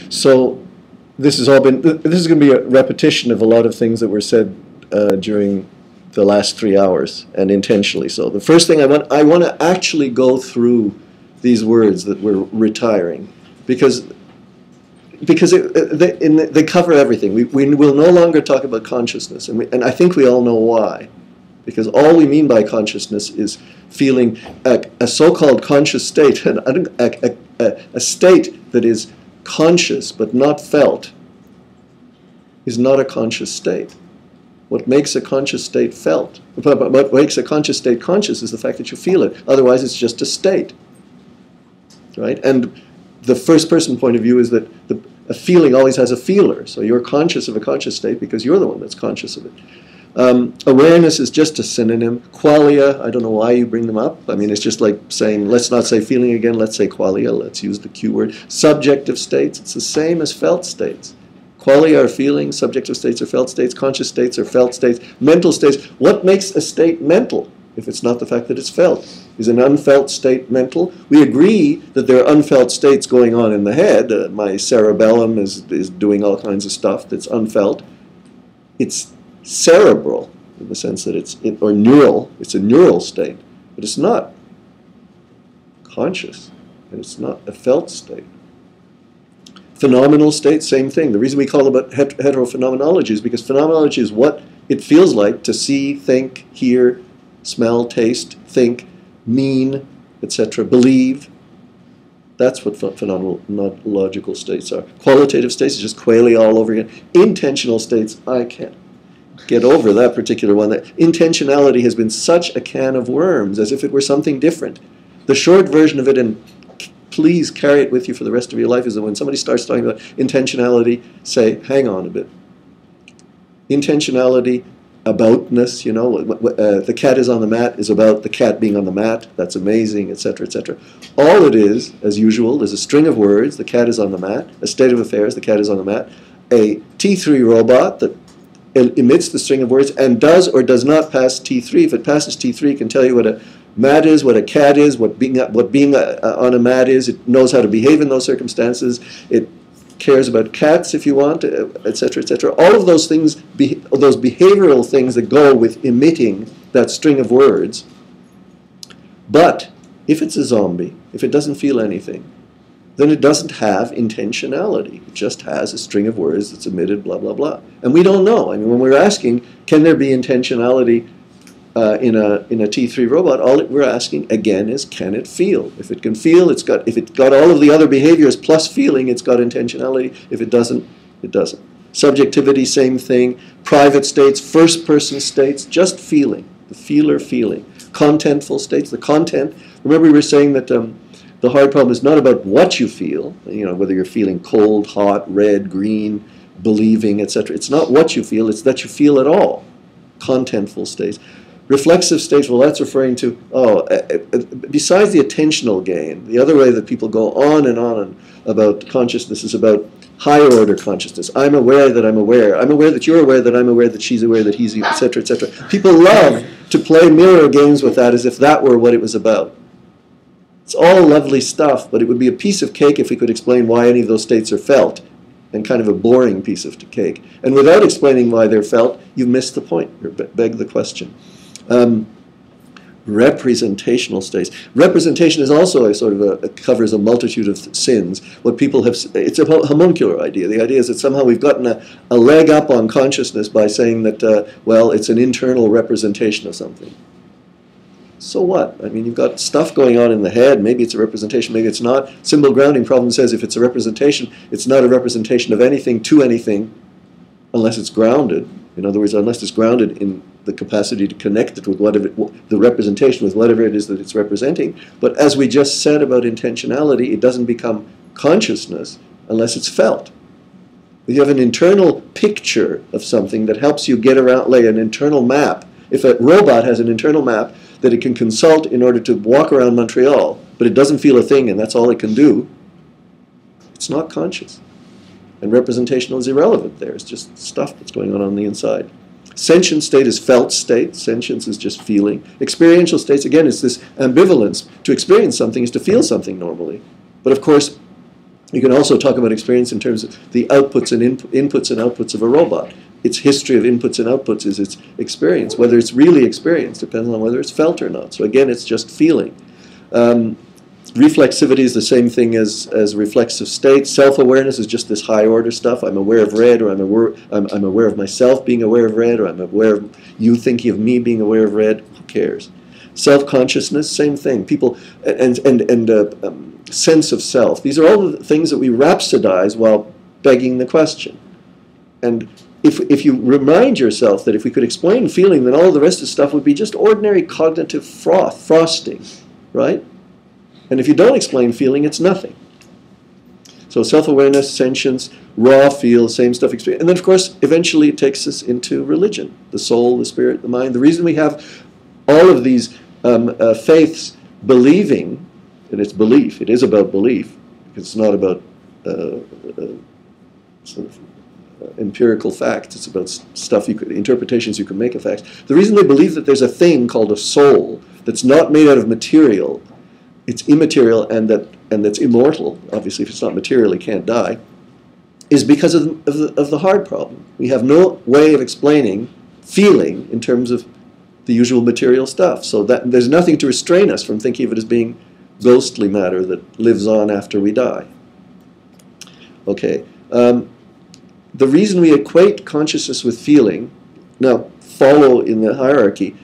So this has all been, this is going to be a repetition of a lot of things that were said during the last 3 hours, and intentionally so. The first thing I want to actually go through these words that we're retiring, because they cover everything. We will no longer talk about consciousness, and I think we all know why. Because all we mean by consciousness is feeling a so-called conscious state, a state that is conscious but not felt, is not a conscious state. What makes a conscious state felt, what makes a conscious state conscious is the fact that you feel it. Otherwise, it's just a state, right? And the first-person point of view is that a feeling always has a feeler. So you're conscious of a conscious state because you're the one that's conscious of it. Awareness is just a synonym. Qualia, I don't know why you bring them up. I mean, it's just like saying, let's not say feeling again, let's say qualia. Let's use the Q word. Subjective states, it's the same as felt states. Qualia are feelings, subjective states are felt states, conscious states are felt states, mental states. What makes a state mental if it's not the fact that it's felt? Is an unfelt state mental? We agree that there are unfelt states going on in the head. My cerebellum is doing all kinds of stuff that's unfelt. It's cerebral in the sense that or neural. It's a neural state, but it's not conscious, and it's not a felt state. Phenomenal state, same thing. The reason we call it heterophenomenology is because phenomenology is what it feels like to see, think, hear, smell, taste, think, mean, etc., believe. That's what phenomenological states are. Qualitative states is just qualia all over again. Intentional states, I can't get over that particular one. That intentionality has been such a can of worms, as if it were something different. The short version of it, and please carry it with you for the rest of your life, is that when somebody starts talking about intentionality, say, hang on a bit. Intentionality, aboutness, you know, the cat is on the mat is about the cat being on the mat. That's amazing, etc., etc. All it is, as usual, is a string of words. The cat is on the mat. A state of affairs. The cat is on the mat. A T3 robot that emits the string of words and does or does not pass T3. If it passes T3, it can tell you what a mat is, what a cat is, what being on a mat is. It knows how to behave in those circumstances. It cares about cats if you want, etc., etc. All of those things, those behavioral things that go with emitting that string of words. But if it's a zombie, if it doesn't feel anything, then it doesn't have intentionality. It just has a string of words that's emitted, blah, blah, blah. And we don't know. I mean, when we're asking, can there be intentionality in a T3 robot, all we're asking, again, is can it feel? If it can feel, if it's got all of the other behaviors plus feeling, it's got intentionality. If it doesn't, it doesn't. Subjectivity, same thing. Private states, first-person states, just feeling, the feeler feeling. Contentful states, the content. Remember we were saying that the hard problem is not about what you feel, you know, whether you're feeling cold, hot, red, green, believing, etc. It's not what you feel, it's that you feel at all. Contentful states. Reflexive states, well, that's referring to, besides the attentional gain, the other way that people go on and on about consciousness is about higher order consciousness. I'm aware that I'm aware. I'm aware that you're aware that I'm aware that she's aware that he's, etc., etc. People love to play mirror games with that as if that were what it was about. It's all lovely stuff, but it would be a piece of cake if we could explain why any of those states are felt, and kind of a boring piece of cake. And without explaining why they're felt, you miss the point, or beg the question. Representational states. Representation is also a sort of covers a multitude of sins. What people have, it's a homuncular idea. The idea is that somehow we've gotten a leg up on consciousness by saying that, well, it's an internal representation of something. So what? I mean, you've got stuff going on in the head. Maybe it's a representation, maybe it's not. Symbol grounding problem says if it's a representation, it's not a representation of anything to anything unless it's grounded. In other words, unless it's grounded in the capacity to connect it with whatever, the representation with whatever it is that it's representing. But as we just said about intentionality, it doesn't become consciousness unless it's felt. You have an internal picture of something that helps you get around, like an internal map. If a robot has an internal map that it can consult in order to walk around Montreal, but it doesn't feel a thing and that's all it can do, it's not conscious. And representational is irrelevant there. It's just stuff that's going on the inside. Sentient state is felt state. Sentience is just feeling. Experiential states, again, is this ambivalence. To experience something is to feel something normally. But of course, You can also talk about experience in terms of the outputs and inputs and outputs of a robot. Its history of inputs and outputs is its experience. Whether it's really experience depends on whether it's felt or not. So again, it's just feeling. Reflexivity is the same thing as reflexive state. Self-awareness is just this high-order stuff. I'm aware of red, or I'm aware of myself being aware of red, or I'm aware of you thinking of me being aware of red. Who cares? Self-consciousness, same thing. People and sense of self. These are all the things that we rhapsodize while begging the question. And if you remind yourself that if we could explain feeling, then all the rest of the stuff would be just ordinary cognitive frosting, right? And if you don't explain feeling, it's nothing. So self-awareness, sentience, raw feel, same stuff, experience. And then, of course, eventually it takes us into religion, the soul, the spirit, the mind. The reason we have all of these faiths believing, and it's belief, it is about belief, because it's not about sort of empirical facts, it's about stuff interpretations you can make of facts. The reason they believe that there's a thing called a soul that's not made out of material, it's immaterial, and that's immortal, obviously if it's not material it can't die, is because of the hard problem. We have no way of explaining feeling in terms of the usual material stuff, so that there's nothing to restrain us from thinking of it as being ghostly matter that lives on after we die. Okay, the reason we equate consciousness with feeling, now follow in the hierarchy,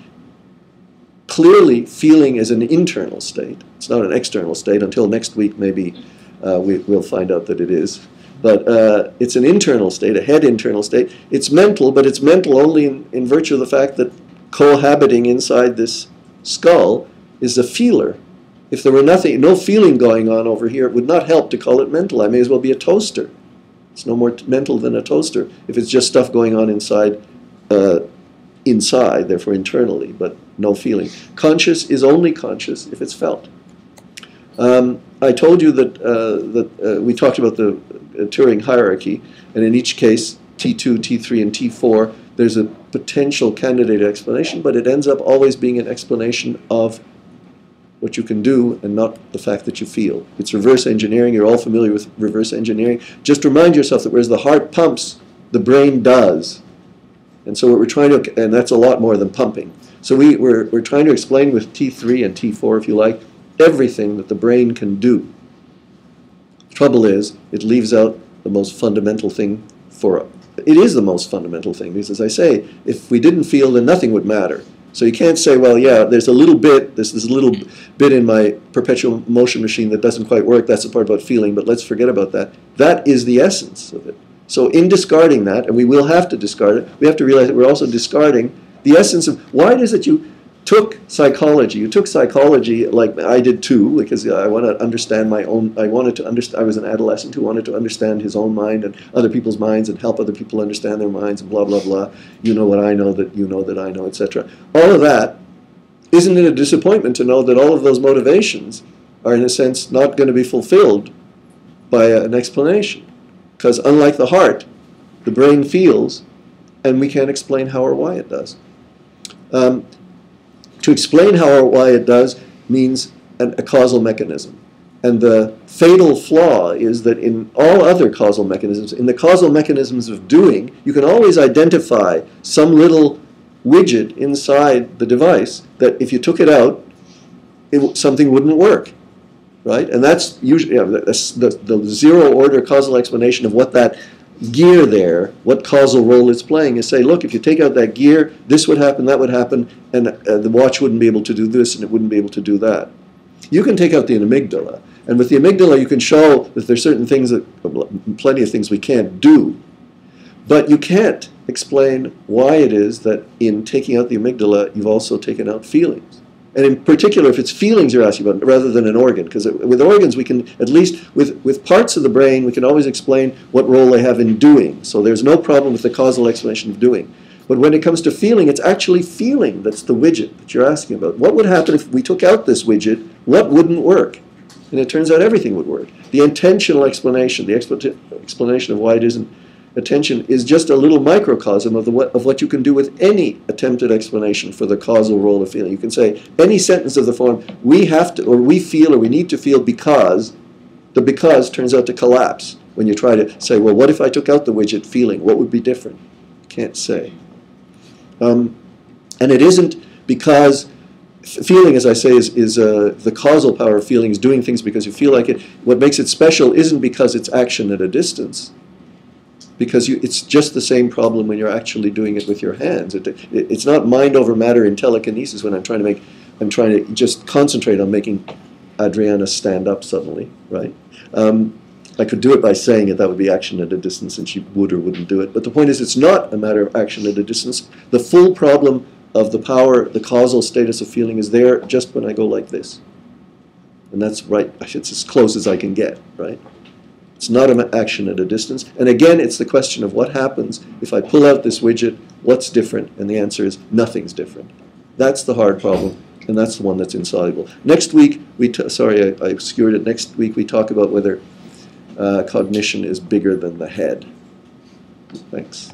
clearly feeling is an internal state. It's not an external state. Until next week maybe we'll find out that it is. But it's an internal state, a head internal state. It's mental, but it's mental only in virtue of the fact that cohabiting inside this skull is a feeler. If there were no feeling going on over here, it would not help to call it mental. I may as well be a toaster. It's no more mental than a toaster if it's just stuff going on inside, therefore internally, but no feeling. Conscious is only conscious if it's felt. I told you that we talked about the Turing hierarchy, and in each case, T2, T3, and T4, there's a potential candidate explanation, but it ends up always being an explanation of what you can do and not the fact that you feel. It's reverse engineering. You're all familiar with reverse engineering. Just remind yourself that whereas the heart pumps, the brain does. And so what we're trying to, and that's a lot more than pumping. So we're trying to explain with T3 and T4, if you like, everything that the brain can do. Trouble is, it leaves out the most fundamental thing it is the most fundamental thing, because as I say, if we didn't feel, then nothing would matter. So you can't say, well, yeah, there's a little bit, this little bit in my perpetual motion machine that doesn't quite work, that's the part about feeling, but let's forget about that. That is the essence of it. So in discarding that, and we will have to discard it, we have to realize that we're also discarding the essence of why it is that you took psychology. You took psychology like I did too, because I want to understand my own, I was an adolescent who wanted to understand his own mind and other people's minds and help other people understand their minds and blah, blah, blah. You know what I know that you know that I know, etc. All of that, isn't it a disappointment to know that all of those motivations are in a sense not going to be fulfilled by an explanation? Because unlike the heart, the brain feels, and we can't explain how or why it does. To explain how or why it does means a causal mechanism. And the fatal flaw is that in all other causal mechanisms, in the causal mechanisms of doing, you can always identify some little widget inside the device that if you took it out, something wouldn't work. Right? And that's usually the zero-order causal explanation of what that gear there, what causal role it's playing, is say, look, if you take out that gear, this would happen, that would happen, and the watch wouldn't be able to do this, and it wouldn't be able to do that. You can take out the amygdala, and with the amygdala you can show that there's certain things that, plenty of things we can't do, but you can't explain why it is that in taking out the amygdala, you've also taken out feelings. And in particular, if it's feelings you're asking about, rather than an organ. Because with organs, we can, at least with parts of the brain, we can always explain what role they have in doing. So there's no problem with the causal explanation of doing. But when it comes to feeling, it's actually feeling that's the widget that you're asking about. What would happen if we took out this widget? What wouldn't work? And it turns out everything would work. The intentional explanation, the explanation of why it isn't attention, is just a little microcosm of what you can do with any attempted explanation for the causal role of feeling. You can say any sentence of the form, we have to, or we feel, or we need to feel because The because turns out to collapse when you try to say, well, what if I took out the widget feeling? What would be different? Can't say. And it isn't because feeling, as I say, is the causal power of feeling is doing things because you feel like it. What makes it special isn't because it's action at a distance, because it's just the same problem when you're actually doing it with your hands. It's not mind over matter in telekinesis when I'm trying to just concentrate on making Adriana stand up suddenly, right? I could do it by saying it, that would be action at a distance, and she would or wouldn't do it. But the point is, it's not a matter of action at a distance. The full problem of the power, the causal status of feeling is there just when I go like this. And that's right, it's as close as I can get, right? It's not an action at a distance. And again, it's the question of what happens if I pull out this widget, what's different? And the answer is nothing's different. That's the hard problem, and that's the one that's insoluble. Next week, sorry, I obscured it. Next week we talk about whether cognition is bigger than the head. Thanks.